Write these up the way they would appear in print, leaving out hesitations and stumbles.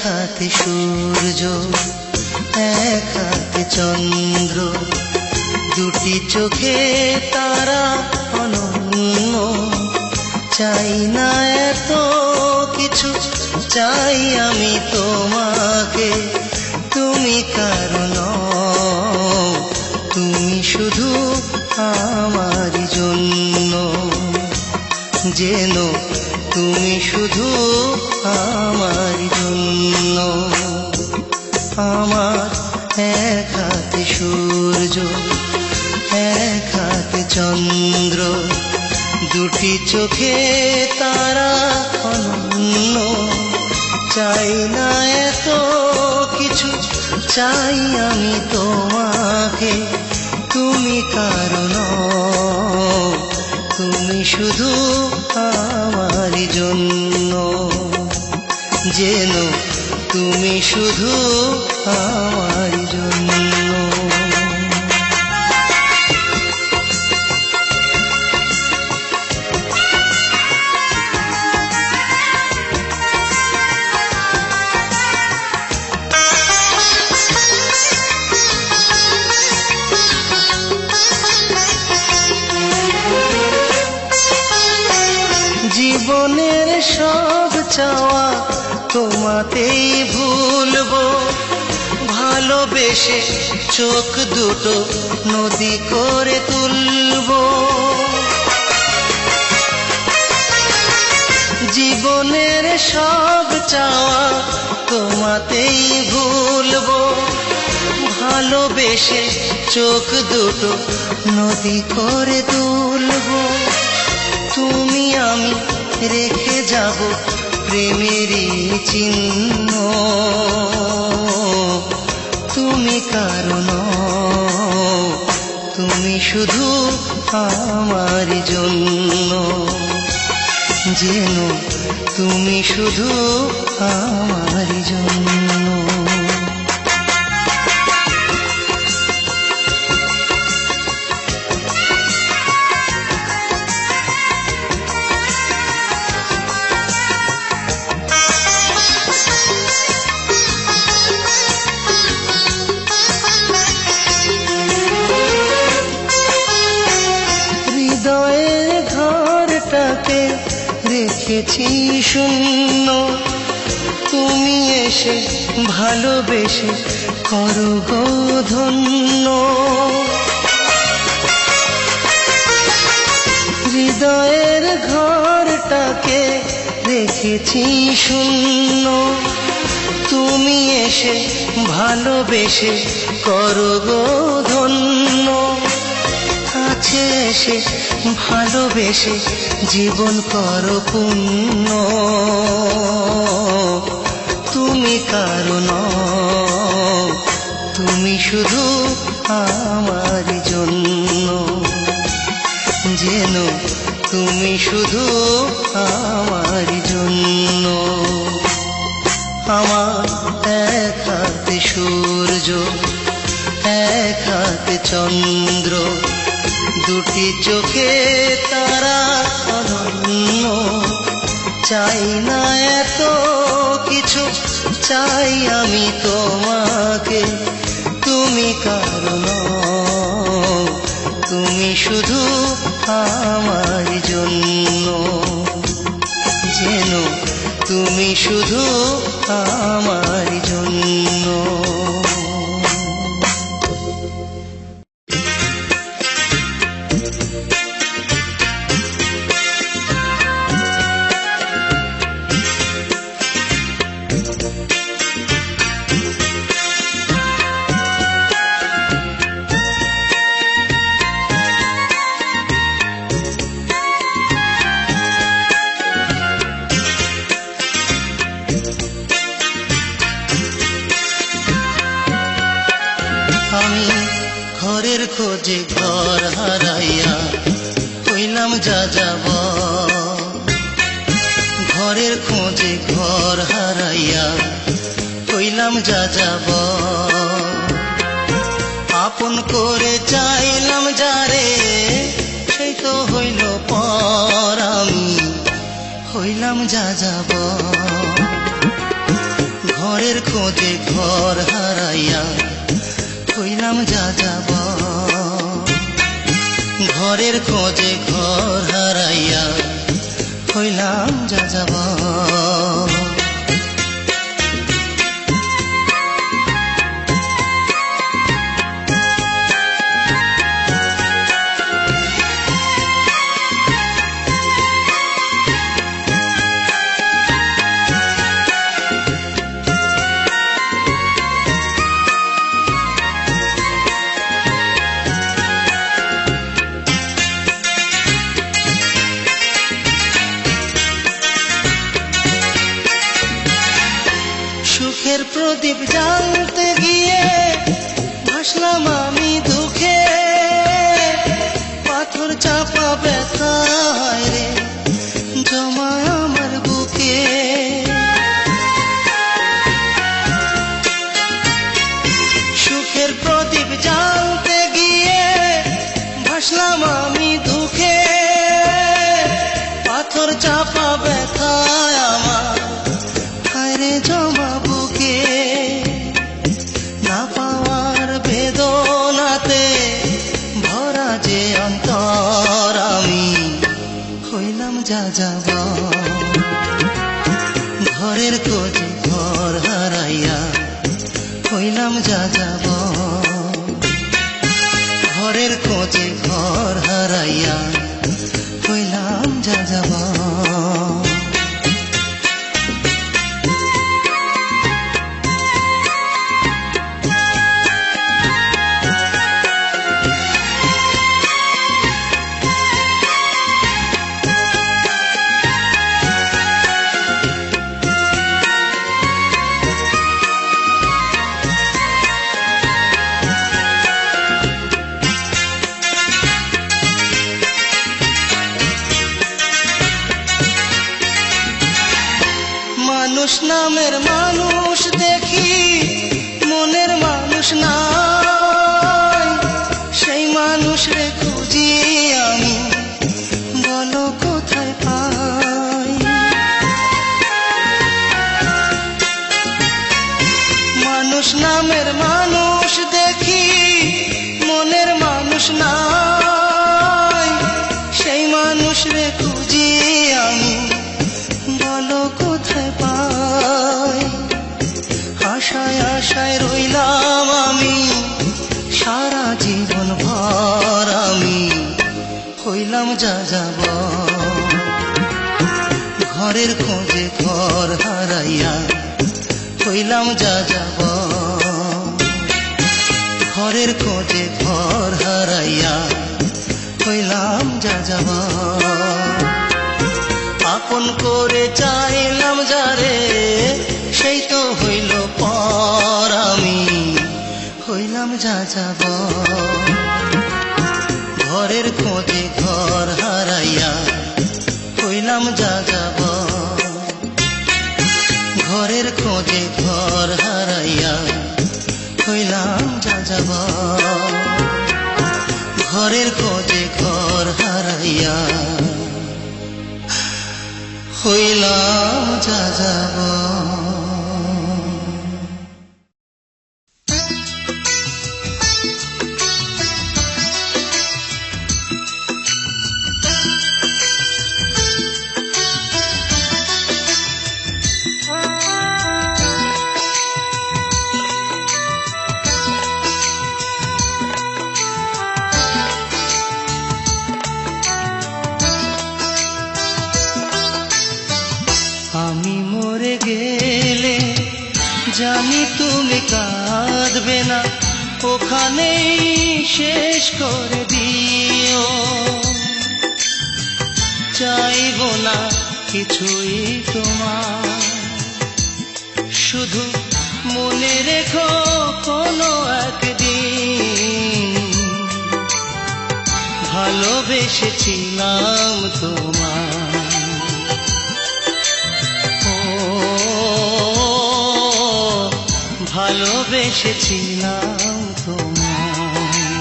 হাতে সূর্য এক হাতে চন্দ্র, দুটি চোখে তারা অনন্য। চাই না এত কিছু, চাই আমি তোমাকে। তুমি কারণ, তুমি শুধু আমারই জন্য। যেন তুমি শুধু আমারই জন্য। আমার এক হাতে সূর্য এক হাতে চন্দ্র, দুটি চোখে তারা অনন্য। চাই না এত কিছু, চাই আমি তোমাকে। তুমি কারণ, তুমি শুধু আমারই জন্য। যেন তুমি শুধু আমারই জন্য। জীবনের সব চাওয়া তোমাতেই ভুলবো, ভালোবেসে চোখ দুটো নদী করে তুলবো। জীবনের সব চাওয়া তোমাতেই ভুলবো, ভালোবেসে চোখ দুটো নদী করে তুলবো। তুমি আমি রেখে যাব প্রেমেরই চিহ্ন। তুমি কারণ, তুমি শুধু আমারই জন্য। যেন তুমি শুধু আমারই জন্য। রেখেছি শূন্য, তুমি এসে ভালোবেসে করো গো ধন্য। হৃদয়ের ঘরটাকে রেখেছি শূন্য, তুমি এসে ভালোবেসে করো গো ধন্য। কাছে এসে ভালোবেসে জীবন করো পূর্ণ। তুমি কারণ, তুমি শুধু আমারই জন্য। যেন তুমি শুধু আমারই জন্য। আমার এক হাতে সূর্য এক হাতে চন্দ্র, দুটি চোখে তারা অনন্য। চাই না এত কিছু, চাই আমি তোমাকে। তুমি কারণ, তুমি শুধু আমারই জন্য। যেন তুমি শুধু আমারই জন্য। আমি ঘরের খোঁজে ঘর হারাইয়া হইলাম যা যাব। ঘরের খোঁজে ঘর হারাইয়া হইলাম যা যাব। আপন করে চাইলাম যারে, সেই তো হইল পর। আমি হইলাম যা যাব। ঘরের খোঁজে ঘর হারাইয়া হইলাম যাযাবর। ঘরের খোঁজে ঘর হারাইয়া হইলাম যাযাবর। সুখের প্রদীপ জ্বালতে গিয়ে ভাসলাম আমি দুঃখে, পাথর চাপা ব্যথায় রে জমায় আমার বুকে। সুখের প্রদীপ জ্বালতে গিয়ে ভাসলাম আমি দুঃখে, পাথর চাপা ব্যথায় আমার হায়রে জমা বুকে। না পাওয়ার বেদনাতে ভরা যে অন্তর আমি হইলাম যাযাবর। ঘরের খোঁজে ঘর হারাইয়া হইলাম যাযাবর। ঘরের খোঁজে ঘর হারাইয়া হইলাম যাযাবর। মানুষ নামের মানুষ দেখি মনের মানুষ নাই, সেই মানুষ রে খুঁজি আমি বলো কোথায় পাই। মানুষ নামের মানুষ দেখি মনের মানুষ নাই, সেই মানুষ রে খুঁজি আমি বলো কোথায় পাই। আশায় আশায় রইলাম আমি সারা জীবন ভর আমি হইলাম যাযাবর। ঘরের খোঁজে ঘর হারাইয়া হইলাম যাযাবর। ঘরের খোঁজে ঘর হারাইয়া হইলাম যাযাবর। আপন করে চাইলাম যারে সেই তো হইল পর আমি হইলাম যাযাবর। ঘরের খোঁজে ঘর হারাইয়া হইলাম যাযাবর। ঘরের খোঁজে ঘর হারাইয়া হইলাম যাযাবর। ঘরের খোঁজে ঘর হারাইয়া হইলাম যাযাবর। আমি মরে গেলে জানি তুমি কাঁদবে না, ওখানেই শেষ করে দিও। চাইব না কিছুই তোমার, শুধু মনে রেখো কোনো একদিন ভালোবেসেছিলাম তোমার। ভালোবেসেছিলাম তোমায়।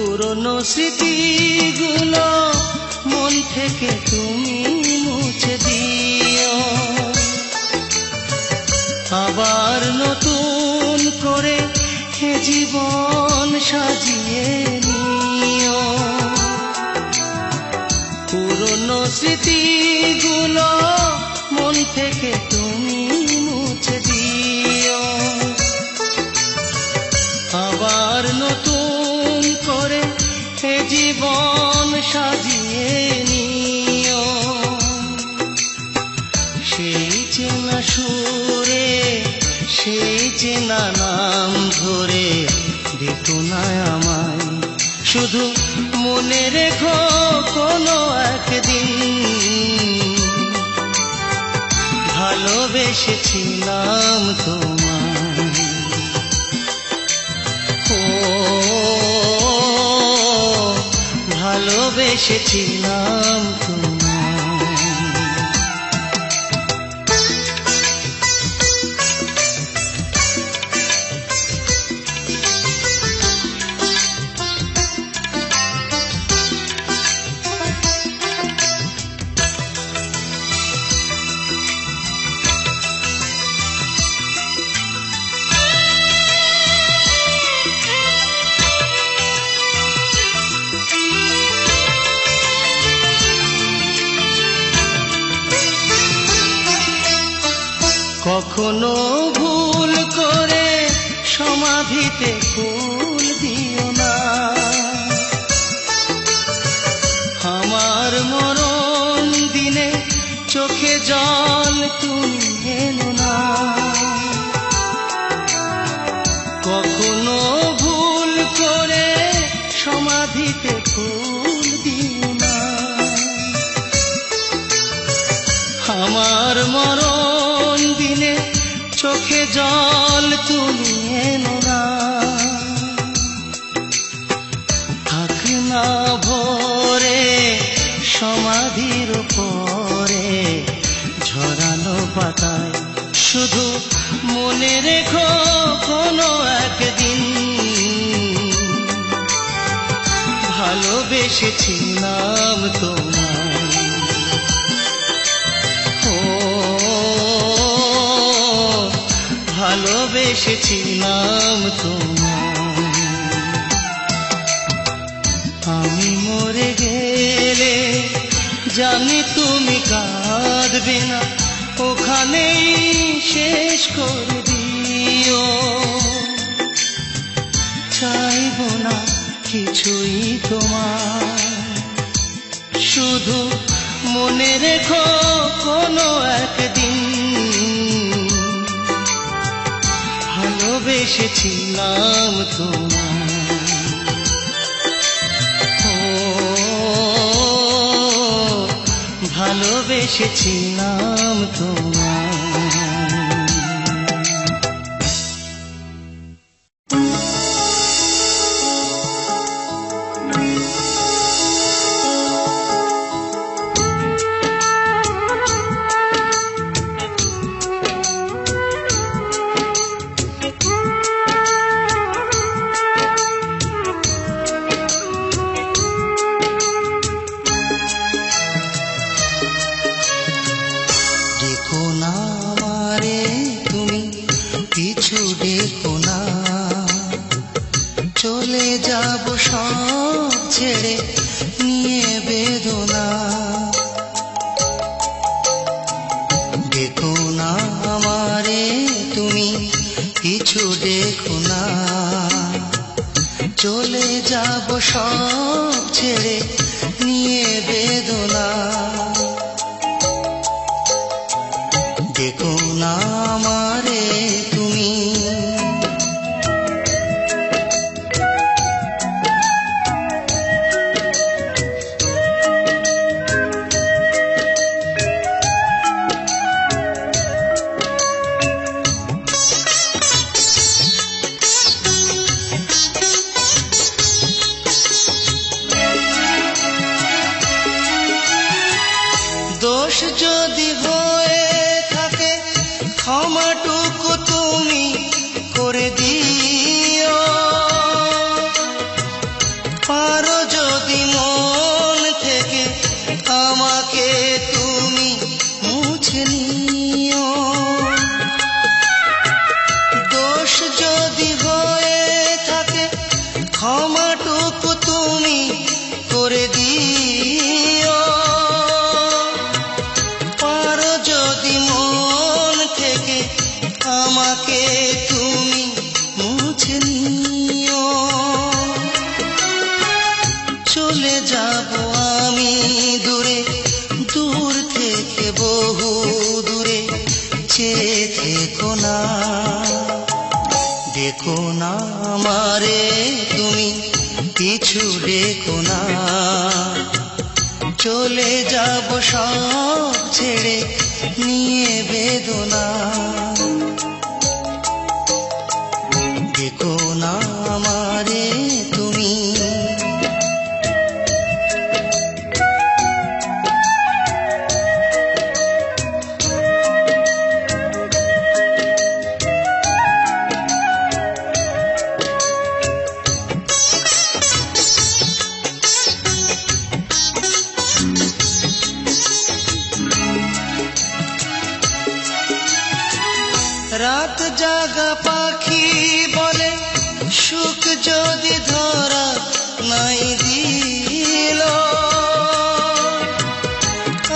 পুরনো স্মৃতিগুলো মন থেকে তুমি মুছে দিও, আবার নতুন করে হে জীবন সাজিয়ে নিও। পুরনো স্মৃতিগুলো মন থেকে তুমি মুছে দিও, আবার নতুন করে হে জীবন সাজিয়ে নিও। সেই চেনা সুরে সেই চেনা নাম ধরে দেখো না আমায়, শুধু মনে রেখো কোনো একদিন ভালোবেসেছিলাম তোমায়। ও ভালোবেসেছিলাম তোমায়। কখনো ভুল করে সমাধিতে ফুল দিও না, আমার মরণ দিনে চোখে জল তুমি এনো না। কখনো ভুল করে সমাধিতে ফুল দিও না, আমার মরণ দিনে চোখে জল তুমি এনো না। থাক না ভরে সমাধির পরে ঝরানো পাতায়, শুধু মনে রেখো কোনো একদিন ভালোবেসেছিলাম তোমায়। ও ভালোবেসেছিলাম তোমায়। আমি মরে গেলে জানি তুমি কাঁদবে না, ওখানেই শেষ করে দিও। চাইব না কিছুই তোমার, শুধু মনে রেখো কোনো একদিন ভালোবেসেছিলাম তোমায়। ও ভালোবেসেছিলাম তোমায়। চলে যাব সব ছেড়ে নিয়ে বেদনা, দেখো না আমারে তুমি কিছু দেখো না। চলে যাব সব ছেড়ে নিয়ে বেদনা, দেখো না আমারে তুমি। দোষ যদি হয়ে থাকে ক্ষমাটুকু তুমি করে দিও, পারো যদি মন থেকে আমাকে তুমি মুছে নিও, দোষ যদি হয়ে থাকে ক্ষমাটুকু তুমি করে দিও, পারো যদি মন থেকে আমাকে তুমি মুছে নিও। চলে যাব আমি দূরে, দূর থেকে বহু দূরে, চেয়ে থেকো না, দেখো না আমারে তুমি, পিছু ডেকো না। চলে যাব সব ছেড়ে নিয়ে বেদনা, দেখো না আমারে তুমি। রাত জাগা পাখি বলে সুখ যদি ধরা নাই দিল,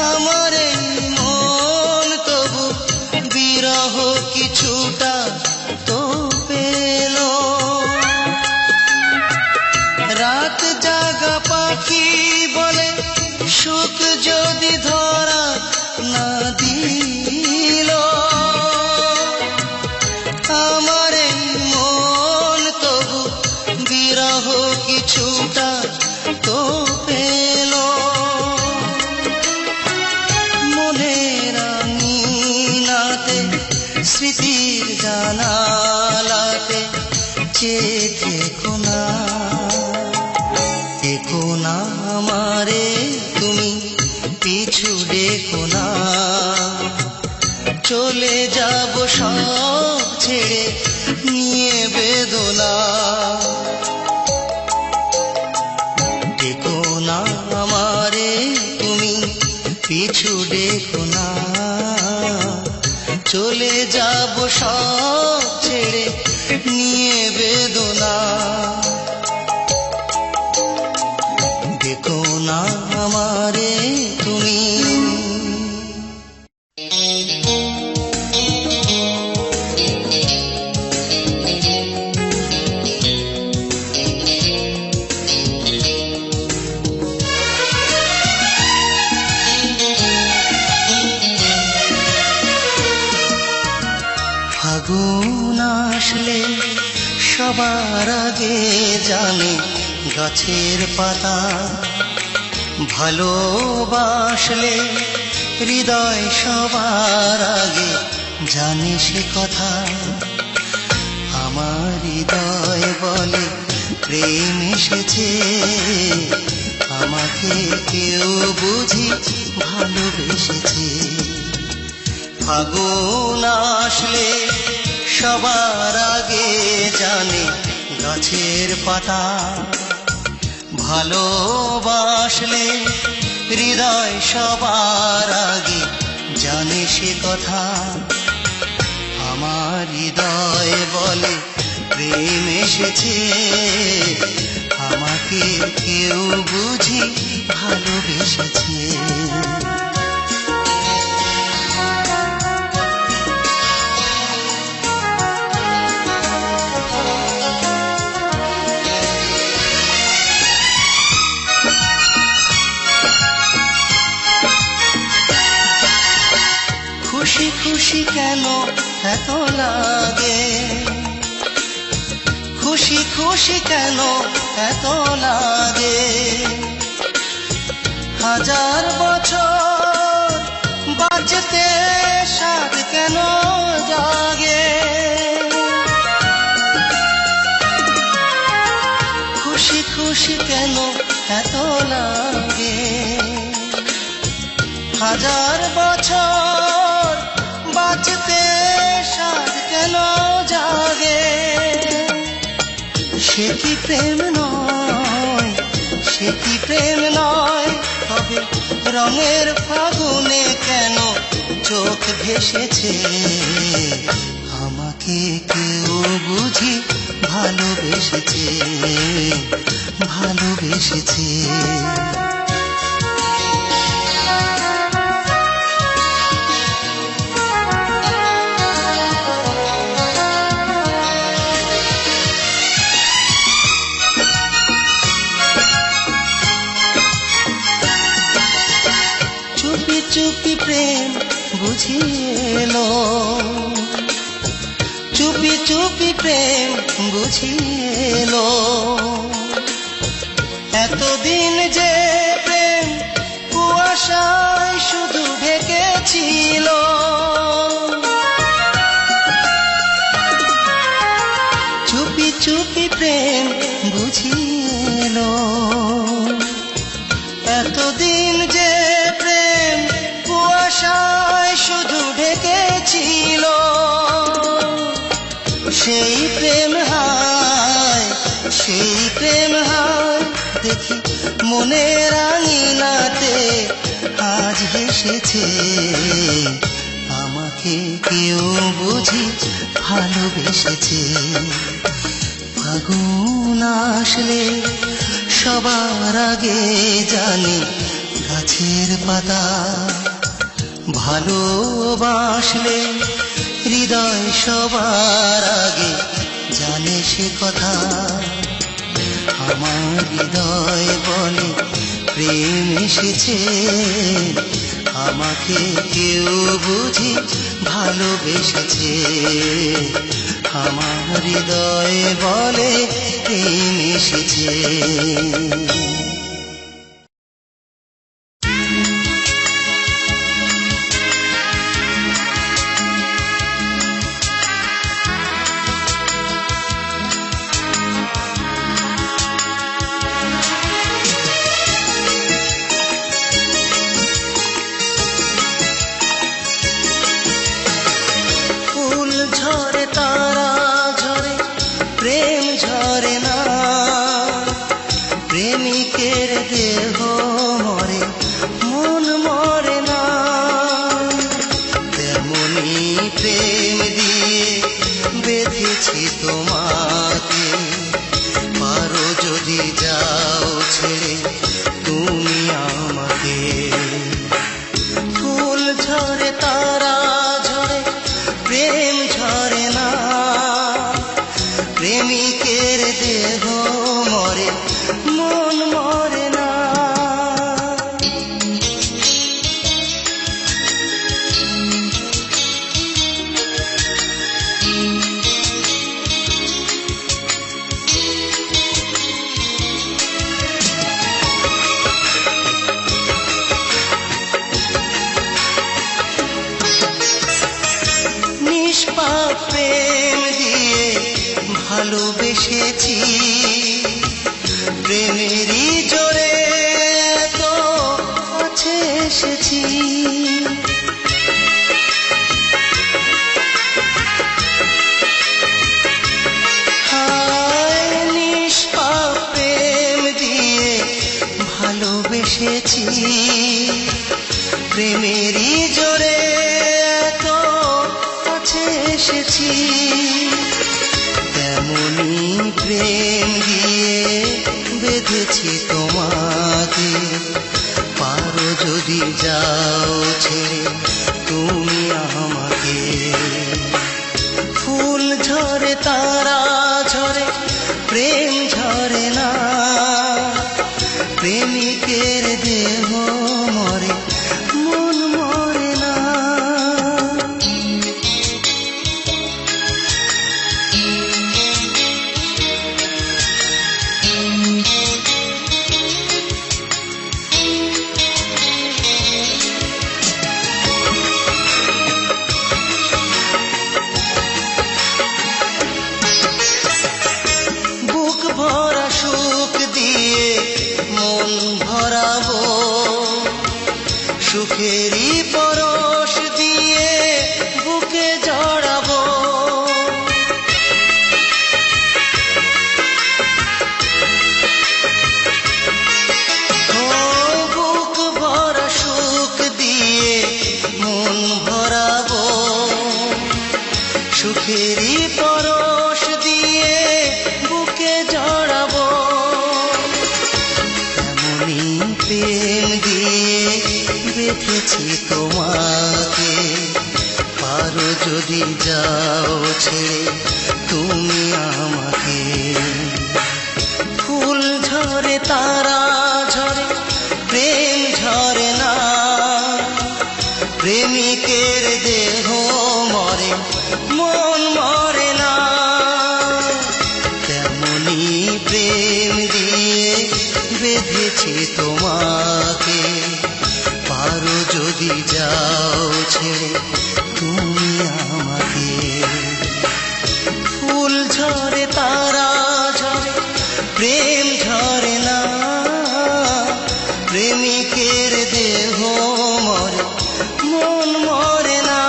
আমার এই মন তবু বিরহ কিছুটা তো পেল। রাত জাগা পাখি বলে সুখ যদি ধরা না দিল, আমার এই মন তবু বিরহ কিছুটা তো পেল। মনের আঙিনাতে স্মৃতির জানালাতে চেয়ে থেকো না, দেখো না আমারে তুমি, পিছু ডেকো না। চলে যাব সব ছেড়ে নিয়ে বেদনা, দেখো না আমারে তুমি, পিছু ডেকো না। চলে যাব সব ছেড়ে নিয়ে বেদনা, দেখো না আমারে তুমি। ফাগুন আসলে সবার আগে জানে গাছের পাতা, ভালোবাসলে হৃদয় সবার আগে জানে সে কথা। আমার হৃদয় বলে প্রেম এসেছে, আমাকে কেউ বুঝি ভালোবেসেছে। ফাগুন আসলে সবার আগে জানে গাছের পাতা, ভালোবাসলে হৃদয় সবার আগে জানে সে কথা। আমার হৃদয় বলে প্রেম এসেছে, আমাকে কেউ বুঝি ভালোবেসেছে। খুশি খুশি কেন এত লাগে, খুশি খুশি কেন এত লাগে, হাজার বছর বাঁচতে সাধ কেন জাগে। খুশি খুশি কেন এত লাগে, হাজার বছর বাঁচতে সাধ কেন জাগে। সে কি প্রেম নয় সে কি প্রেম নয়? তবে রঙের ফাগুনে কেন চোখ ভেসেছে? আমাকে কেউ বুঝি ভালোবেসেছে, ভালোবেসেছে। চুপি চুপি প্রেম বুঝিয়েলো, চুপি চুপি প্রেম বুঝিয়েলো। এতদিন যে প্রেম কুয়াশায় শুধু ঢেকেছিল, চুপি চুপি প্রেম বুঝিয়েলো। এতদিন যে প্রেম কুয়াশায় শুধু ঢেকেছিল, সেই প্রেম হায়, সেই প্রেম হায় দেখি মনের আঙিনাতে আজ হেসেছে। আমাকে কেউ বুঝি ভালোবেসেছে। ফাগুন আসলে সবার আগে জানি গাছের পাতা, ভালোবাসলে হৃদয় সবার আগে জানে সে কথা। আমার হৃদয় বলে প্রেম এসেছে। আমাকে কেউ বুঝি ভালোবেসেছে। আমার হৃদয় বলে প্রেম এসেছে। ঝরে তারা ঝরে প্রেম ঝরে না, প্রেমিকের দেহ মরে মন মরে না। তেমনি প্রেম দিয়ে বেঁধেছি তোমাকে, পারো যদি যাও ছেড়ে তুমি আমাকে। ফুল ঝরে তারা ঝরে প্রেম ঝরে না, প্রেমিকের দেহ মরে মন মরে না। নিষ্পাপ প্রেম দিয়ে ভালোবেসেছি, প্রেমেরই জোরে তো কাছে এসেছি। হায় নিষ্পাপ প্রেম দিয়ে ভালোবেসেছি, প্রেমেরই জোরে এসেছি। তেমনি প্রেম দিয়ে বেঁধেছি তোমাকে, পারো যদি যাও ছেড়ে তুমি আমাকে। ফুল ঝরে তারা ঝরে প্রেম ঝরে না, প্রেমিকের দেহ মরে মন মরে না। বুক ভরা সুখ দিয়ে মন ভরাবো, সুখেরই পরশ দিয়ে বুকে জড়াবো। সুখেরই পরশ দিয়ে বুকে জড়াবো, এমনই প্রেম দিয়ে বেঁধেছি তোমাকে। পারো যদি যাও ছেড়ে তুমি আমাকে। ফুল ঝরে তারা ঝরে প্রেম ঝরে না, প্রেমিকের দেহ মরে মন মরে না। তেমনি প্রেম দিয়ে বেঁধেছি তোমাকে। পারো যদি যাও ছেড়ে তুমি আমাকে। ফুল ঝরে তারা ঝরে প্রেম ঝরে না, প্রেমিকের দেহ মরে মন মরে না।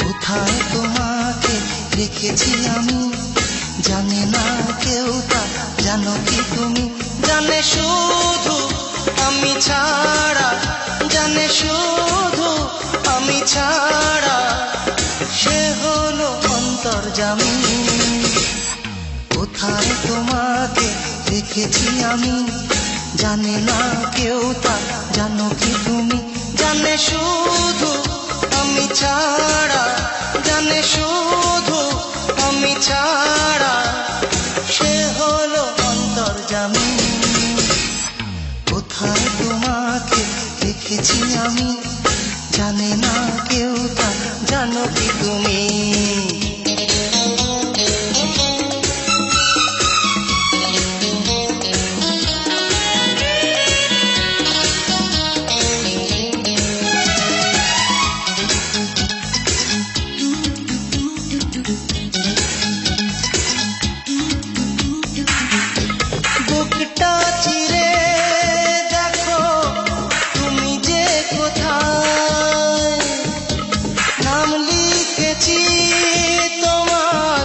কোথায় তোমাকে রেখেছি আমি, জানে না কেউ তা, জানো কি তুমি? জানে শুধু আমি ছাড়া, জানে শুধু আমি ছাড়া, সে হলো অন্তর্যামী। কোথায় তোমাকে রেখেছি আমি, জানে না কেউ তা, জানো কি তুমি? জানে শুধু আমি ছাড়া, জানে শুধু আমি ছাড়া, সে হলো অন্তর্যামী। কোথায় তোমাকে রেখেছি আমি, জানে না কেউ তা, জানো কি তুমি? বুকটা চিরে দেখো তুমি যে কোথায়, নাম লিখেছি তোমার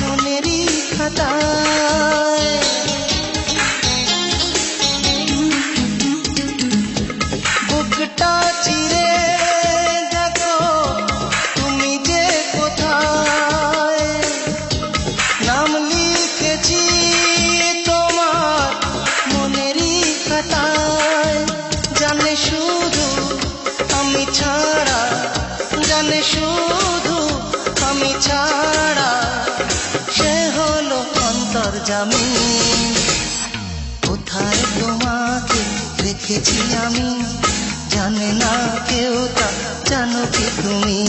মনেরই খাতায়। বুকটা চিরে দেখো তুমি যে কোথায়, নাম লিখেছি তোমার মনেরই খাতায়। জানে শুধু আমি ছাড়া, জানে শুধু আমি ছাড়া, সে হলো অন্তর্যামী। কোথায় তোমাকে রেখেছি আমি, জানে না কেউ তা, জানো কি তুমি?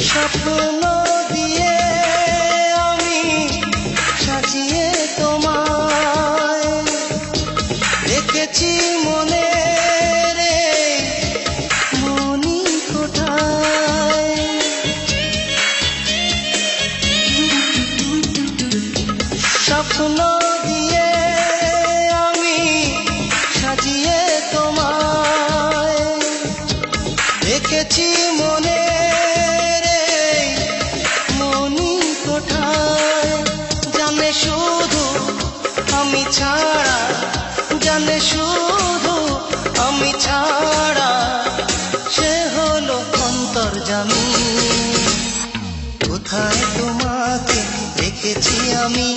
স্বপ্ন দিয়ে আমি সাজিয়ে তোমায় রেখেছি মনে রে মনি কোঠায়। স্বপ্ন দিয়ে আমি সাজিয়ে তোমায় রেখেছি মনে শুধু আমি ছাড়া, জানে শুধু আমি ছাড়া, সে হলো অন্তর্যামী। কোথায় তোমাকে রেখেছি আমি,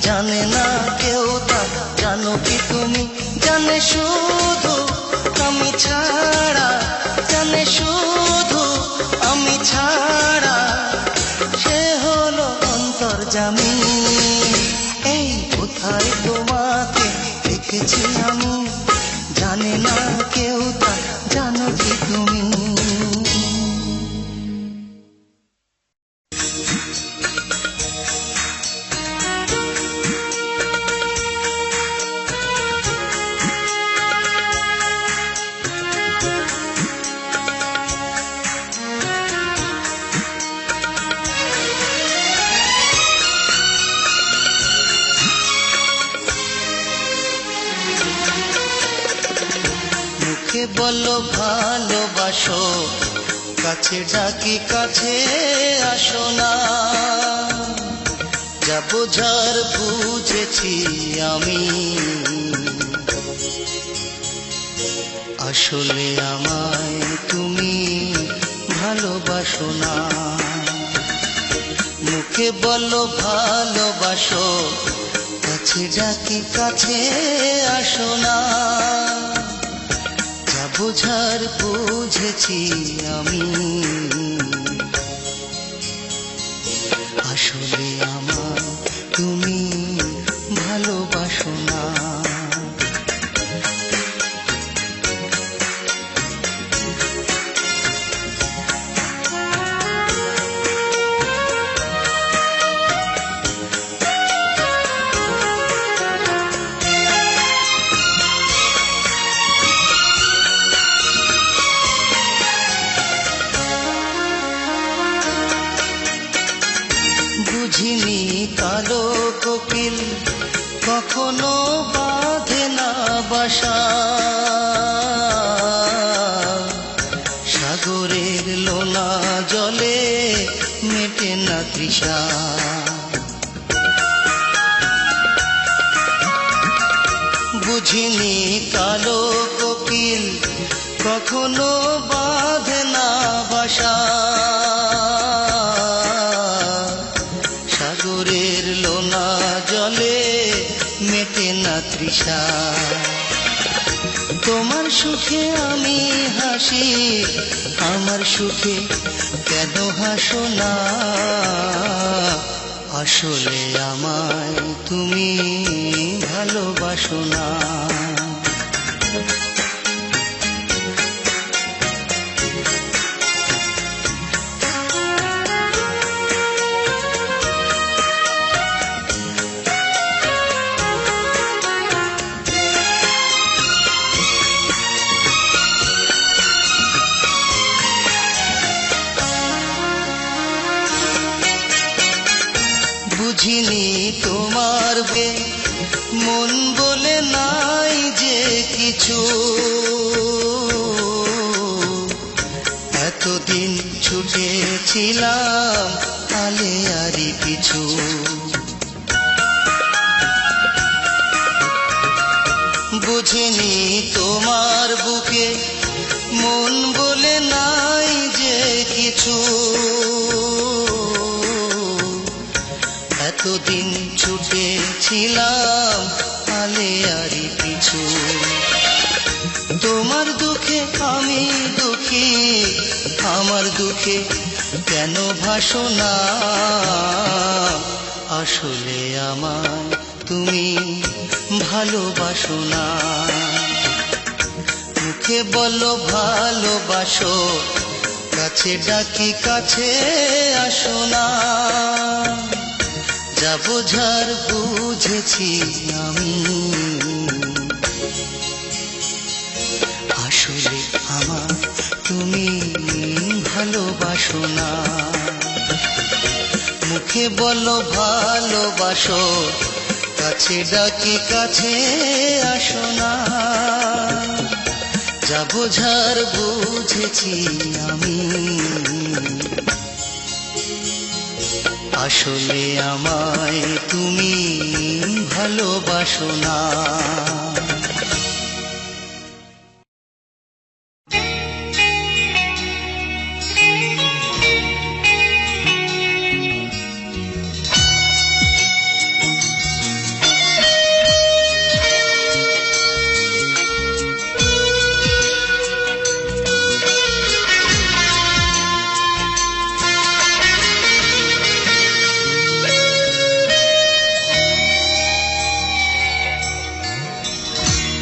জানে না কেউ তা, জানো কি তুমি? জানে শুধু আমি ছাড়া, জানে শুধু আমি ছাড়া, সে হলো অন্তর্যামী। এই কোথায় তোমাকে রেখেছি আমি, জানে না কেউ তা, জানো কি তুমি? বলো ভালোবাসো, কাছে ডাকি কাছে আসো না। যা বোঝার বুঝেছি আমি, আসলে আমায় তুমি ভালোবাসো না। মুখে বলো ভালোবাসো, কাছে ডাকি কাছে আসো না। যা বোঝার বুঝেছি আমি, আসলে আমায় তুমি ভালোবাসো না। বুঝিনি কালো কোকিল কখনো বাঁধে না বাসা, সাগরের লোনা জলে মেটে না তৃষা। বুঝিনি কালো কোকিল কখনো বাঁধে না বাসা, সাগরের লোনা জলে মেটে না তৃষা। তোমার সুখে আমি হাসি, আমার সুখে কেন হাসো না। আসলে আমায় তুমি ভালোবাসো না। বুঝিনি তোমার বে মন বলে নাই যে কিছু, এতদিন ছুটেছিলাম আলে আরি পিছু। বুঝিনি তোমার বুকে মন বলে নাই যে কিছু, এতদিন ছুটেছিলাম আলে আরি পিছু। তোমার দুঃখে আমি দুঃখী, আমার দুঃখে কেন ভাসো না। আসলে আমায় তুমি ভালোবাসো না। মুখে বলো ভালোবাসো, কাছে ডাকি কাছে আসো না। যা বোঝার বুঝেছি আমি, আসলে আমার তুমি ভালোবাসো না। মুখে বলো ভালোবাসো, কাছে ডাকি কাছে আসো না। যা বোঝার বুঝেছি আমি, আসলে আমায় তুমি ভালোবাসো না।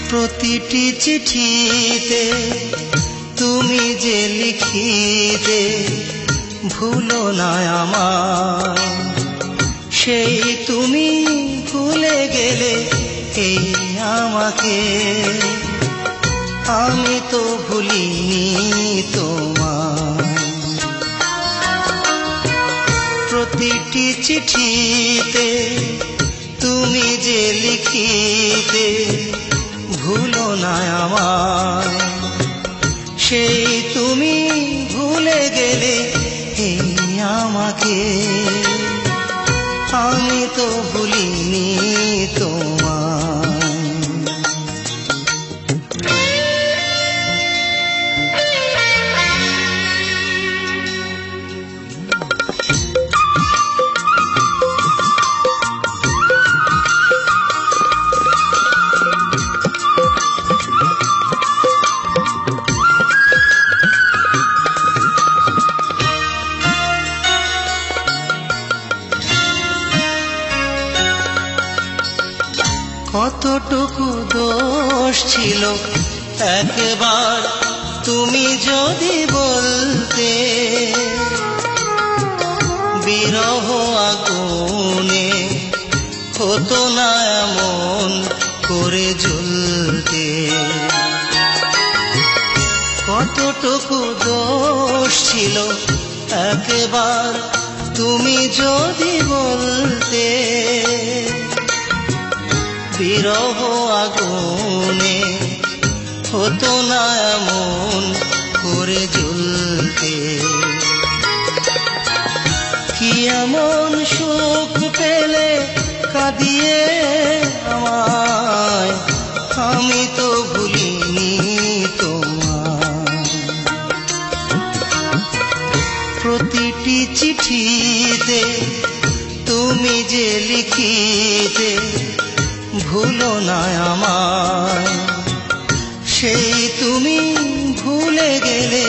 প্রতিটি চিঠিতে তুমি যে লিখিতে ভুলো না আমায়, সেই তুমি ভুলে গেলে এই আমাকে। আমি তো ভুলিনি তোমায়। প্রতিটি চিঠিতে তুমি যে লিখিতে ভুলো না আমায়, সেই তুমি ভুলে গেলে এই আমাকে, আমি তো ভুলিনি তোমায়। কতটুকু দোষ ছিল একবার তুমি যদি বলতে, বিরহ আগুনে হতো না এমন করে জ্বলতে। কতটুকু দোষ ছিল একবার তুমি যদি বলতে, বিরহ আগুনে হতো না এমন করে জ্বলতে। কি এমন সুখ পেলে কাঁদিয়ে আমায়, আমি তো ভুলিনি তোমায়। প্রতিটি চিঠিতে তুমি যে লিখিতে, ভুলো না আমায়, সেই তুমি ভুলে গেলে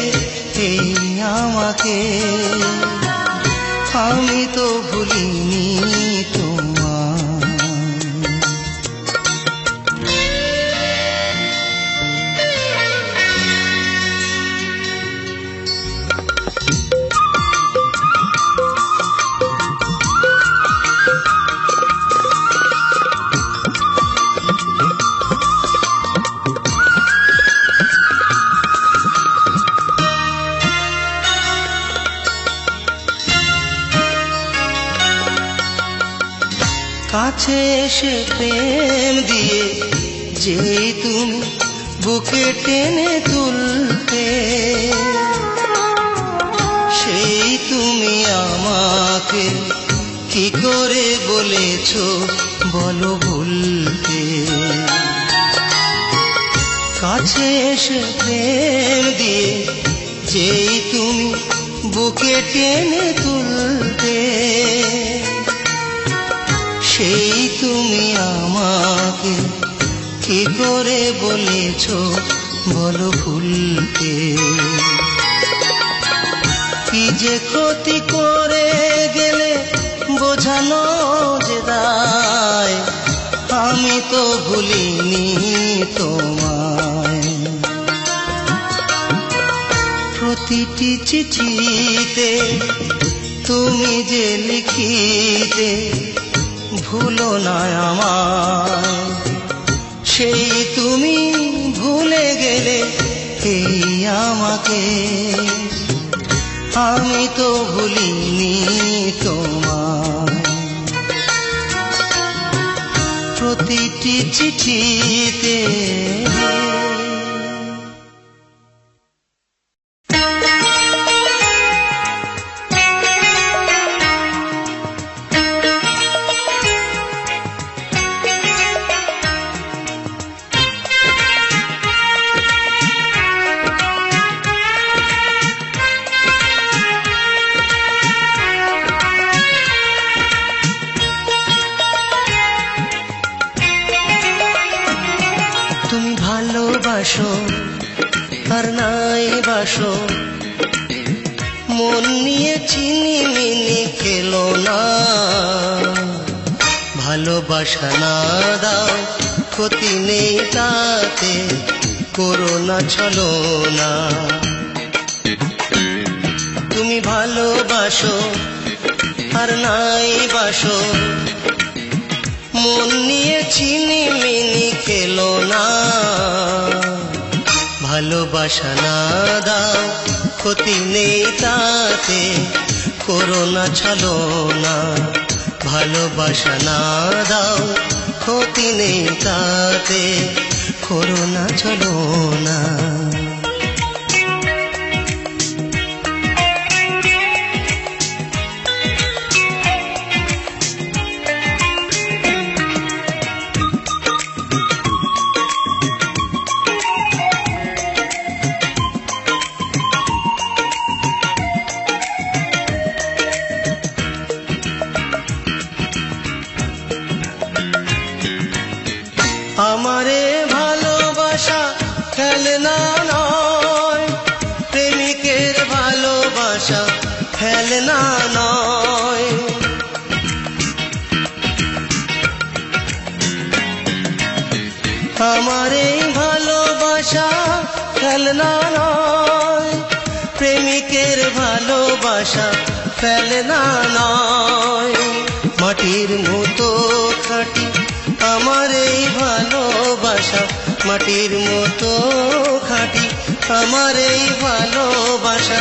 এই আমাকে, আমি তো ভুলিনি তোমায়। কাছে এসে প্রেম দিয়ে যেই তুমি বুকে টেনে তুলতে, সেই তুমি আমাকে কি করে বলেছো বলো ভুলতে। কাছে এসে প্রেম দিয়ে যেই তুমি বুকে টেনে তুলতে, সেই তুমি আমাকে কি করে বলেছো বলো ভুলতে। কি যে ক্ষতি করে গেলে বোঝানো যে দায়, আমি তো ভুলিনি তোমায়। প্রতিটি চিঠিতে তুমি যে লিখিতে, ভুলো না আমায়, সেই তুমি ভুলে গেলে এই আমাকে, আমি তো ভুলিনি তোমায়। প্রতিটি চিঠিতে ভালোবাসো আর নাই বাসো, মন নিয়ে চিনি মিনি খেলো না। ভালোবাসা না দাও, ক্ষতি নেই তাতে, করো না ছলো না। তুমি ভালোবাসো আর নাই বাসো, মন নিয়ে চিনি মিনি খেলো না। ভালোবাসা না দাও, ক্ষতি নেই তাতে, করো না ছলো না। ভালোবাসা না দাও, ক্ষতি নেই তাতে, করো না ছলো না। ভালোবাসা ফেলনা নয়। আমার এই ভালোবাসা ফেলনা নয়, প্রেমিকের ভালোবাসা ফেলনা নয়। মাটির মতো খাঁটি আমার এই ভালোবাসা, মাটির মতো খাঁটি আমার এই ভালোবাসা।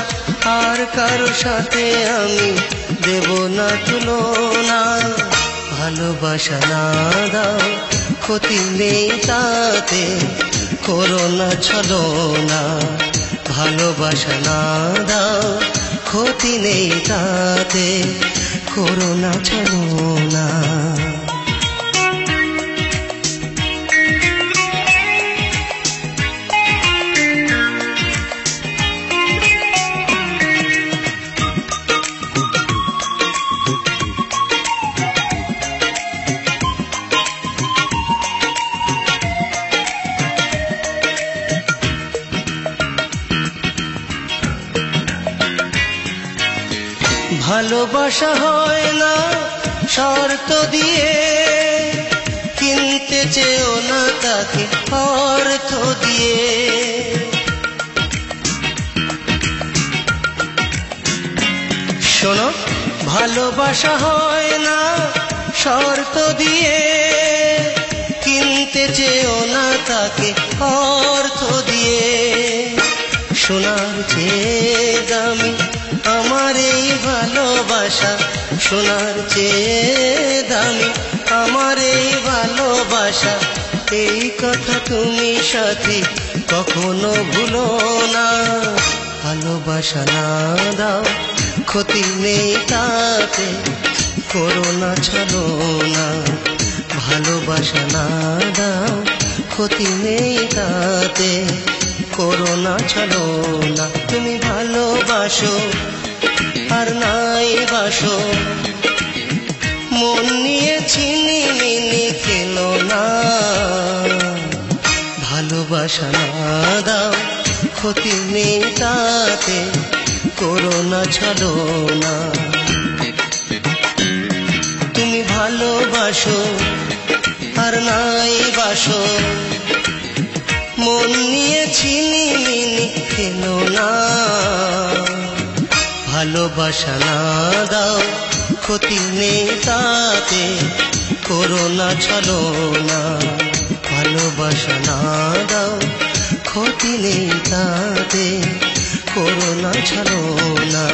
আর কারো সাথে আমি দেব না তুলনা। ভালোবাসা না দাও, ক্ষতি নেই তাতে, করো না ছলনা। ভালোবাসা না দাও, ক্ষতি নেই তাতে, করো না ছলনা। ভালোবাসা হয় না শর্ত দিয়ে, কিনতে চেও না তাকে অর্থ দিয়ে। শোনো, ভালোবাসা হয় না শর্ত দিয়ে, কিনতে চেও না তাকে অর্থ দিয়ে। সোনার চেয়ে দামি আমার এই ভালোবাসা, সোনার চেয়ে দামি আমার এই ভালোবাসা। এই কথা তুমি সাথী কখনো ভুলো না। ভালোবাসা না দাও, ক্ষতি নেই তাতে, করো না ছলনা। ভালোবাসা না দাও, ক্ষতি নেই তাতে, করো না ছলনা। তুমি ভালোবাসো আর নাই বাসো, মন নিয়ে ছিনিমিনি খেলো না। ভালোবাসা না দাও, ক্ষতি নেই তাতে, করো না ছলনা। তুমি ভালোবাসো আর নাই বাসো, মন নিয়ে ছিনিমিনি খেলো না। ভালোবাসা না দাও, ক্ষতি নেই তাতে, করো না ছলনা। ভালোবাসা না দাও, ক্ষতি নেই তাতে, করো না ছলনা।